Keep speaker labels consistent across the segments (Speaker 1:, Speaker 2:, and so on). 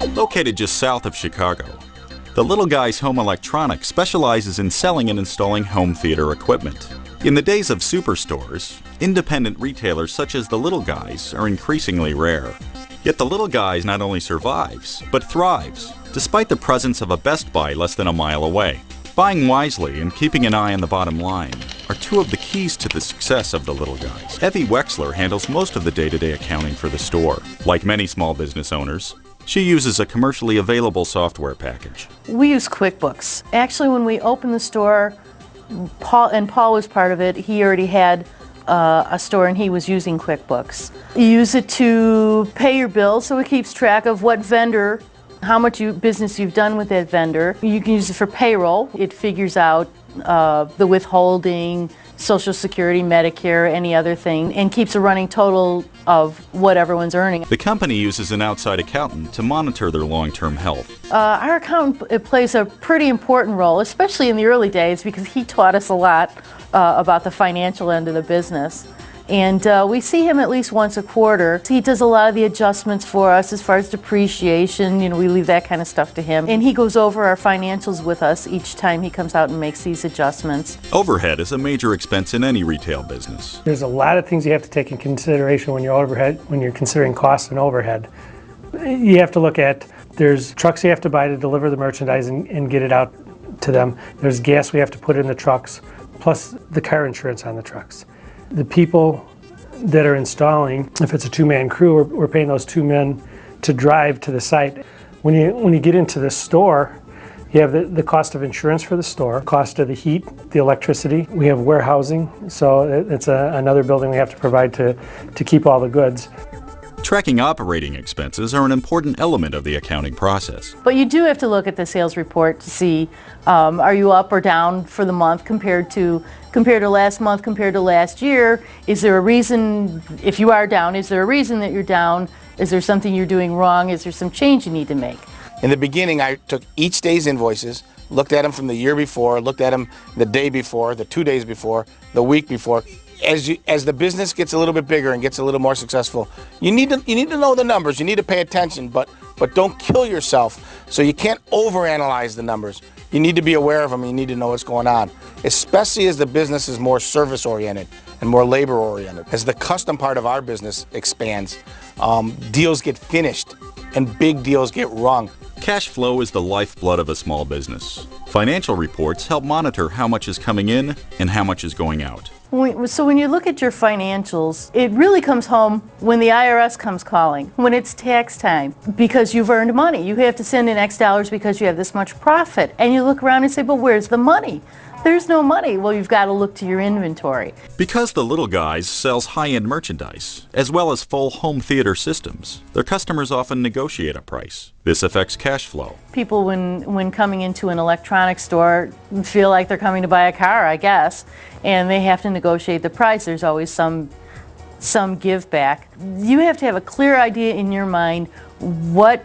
Speaker 1: Located just south of Chicago, the Little Guys Home Electronics specializes in selling and installing home theater equipment. In the days of superstores, independent retailers such as the Little Guys are increasingly rare. Yet the Little Guys not only survives, but thrives, despite the presence of a Best Buy less than a mile away. Buying wisely and keeping an eye on the bottom line are two of the keys to the success of the Little Guys. Evie Wexler handles most of the day-to-day accounting for the store. Like many small business owners, she uses a commercially available software package.
Speaker 2: We use QuickBooks. Actually, when we opened the store, Paul was part of it. He already had a store and he was using QuickBooks. You use it to pay your bills, so it keeps track of what vendor, how much business you've done with that vendor. You can use it for payroll. It figures out the withholding, Social Security, Medicare, any other thing, and keeps a running total of what everyone's earning.
Speaker 1: The company uses an outside accountant to monitor their long-term health.
Speaker 2: Our accountant plays a pretty important role, especially in the early days, because he taught us a lot about the financial end of the business. And we see him at least once a quarter. He does a lot of the adjustments for us as far as depreciation. We leave that kind of stuff to him. And he goes over our financials with us each time he comes out and makes these adjustments.
Speaker 1: Overhead is a major expense in any retail business.
Speaker 3: There's a lot of things you have to take in consideration when you're considering costs and overhead. You have to look at, there's trucks you have to buy to deliver the merchandise and get it out to them. There's gas we have to put in the trucks, plus the car insurance on the trucks. The people that are installing, if it's a two-man crew, we're paying those 2 men to drive to the site. When you get into the store, you have the cost of insurance for the store, cost of the heat, the electricity. We have warehousing, so it's another building we have to provide to keep all the goods.
Speaker 1: Tracking operating expenses are an important element of the accounting process.
Speaker 2: But you do have to look at the sales report to see, are you up or down for the month compared to last month, compared to last year? Is there a reason, if you are down, is there a reason that you're down? Is there something you're doing wrong? Is there some change you need to make?
Speaker 4: In the beginning, I took each day's invoices, looked at them from the year before, looked at them the day before, the 2 days before, the week before. As the business gets a little bit bigger and gets a little more successful, you need to know the numbers. You need to pay attention, but don't kill yourself. So you can't overanalyze the numbers. You need to be aware of them. You need to know what's going on, especially as the business is more service-oriented and more labor-oriented. As the custom part of our business expands, deals get finished and big deals get rung.
Speaker 1: Cash flow is the lifeblood of a small business. Financial reports help monitor how much is coming in and how much is going out.
Speaker 2: So when you look at your financials, it really comes home when the IRS comes calling, when it's tax time, because you've earned money. You have to send in X dollars because you have this much profit. And you look around and say, but where's the money? There's no money. Well, you've got to look to your inventory.
Speaker 1: Because the Little Guys sells high-end merchandise, as well as full home theater systems, their customers often negotiate a price. This affects cash flow. People,
Speaker 2: when coming into an electronics store, feel like they're coming to buy a car, I guess, and they have to negotiate the price. There's always some give back. You have to have a clear idea in your mind what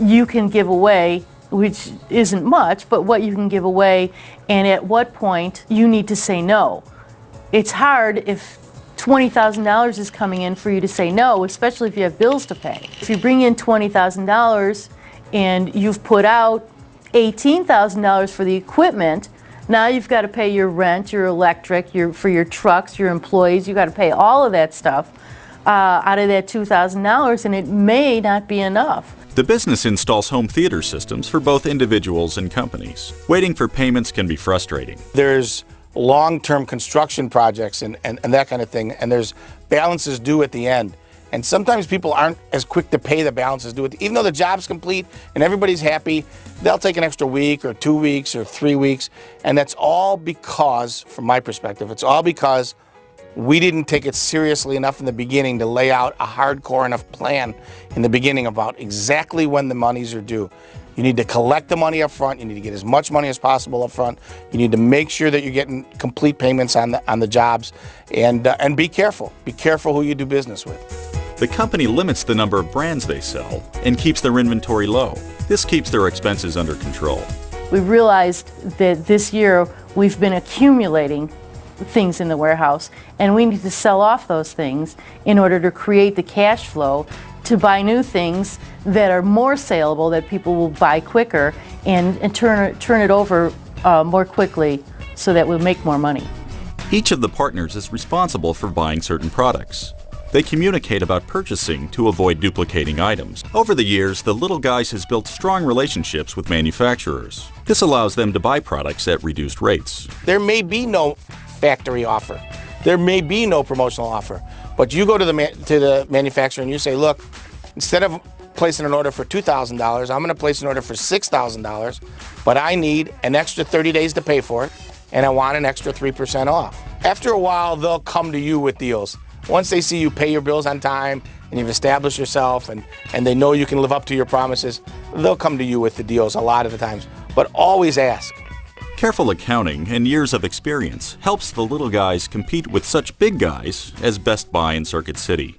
Speaker 2: you can give away, which isn't much, but what you can give away, and at what point you need to say no. It's hard if $20,000 is coming in for you to say no, especially if you have bills to pay. If you bring in $20,000 and you've put out $18,000 for the equipment, now you've got to pay your rent, your electric, for your trucks, your employees. You've got to pay all of that stuff out of that $2,000, and it may not be enough.
Speaker 1: The business installs home theater systems for both individuals and companies. Waiting for payments can be frustrating.
Speaker 4: There's long-term construction projects and that kind of thing, and there's balances due at the end. And sometimes people aren't as quick to pay the balances due. Even though the job's complete and everybody's happy, they'll take an extra week or 2 weeks or 3 weeks. And that's all because, from my perspective, it's all because we didn't take it seriously enough in the beginning to lay out a hardcore enough plan in the beginning about exactly when the monies are due. You need to collect the money up front. You need to get as much money as possible up front. You need to make sure that you're getting complete payments on the jobs, and be careful. Be careful who you do business with.
Speaker 1: The company limits the number of brands they sell and keeps their inventory low. This keeps their expenses under control.
Speaker 2: We realized that this year we've been accumulating things in the warehouse, and we need to sell off those things in order to create the cash flow to buy new things that are more saleable, that people will buy quicker and turn it over more quickly so that we'll make more money.
Speaker 1: Each of the partners is responsible for buying certain products. They communicate about purchasing to avoid duplicating items. Over the years, the Little Guys has built strong relationships with manufacturers. This allows them to buy products at reduced rates.
Speaker 4: There may be no factory offer. There may be no promotional offer. But you go to the manufacturer and you say, look, instead of placing an order for $2,000, I'm going to place an order for $6,000, but I need an extra 30 days to pay for it, and I want an extra 3% off. After a while, they'll come to you with deals. Once they see you pay your bills on time and you've established yourself and they know you can live up to your promises, they'll come to you with the deals a lot of the times. But always ask.
Speaker 1: Careful accounting and years of experience helps the Little Guys compete with such big guys as Best Buy and Circuit City.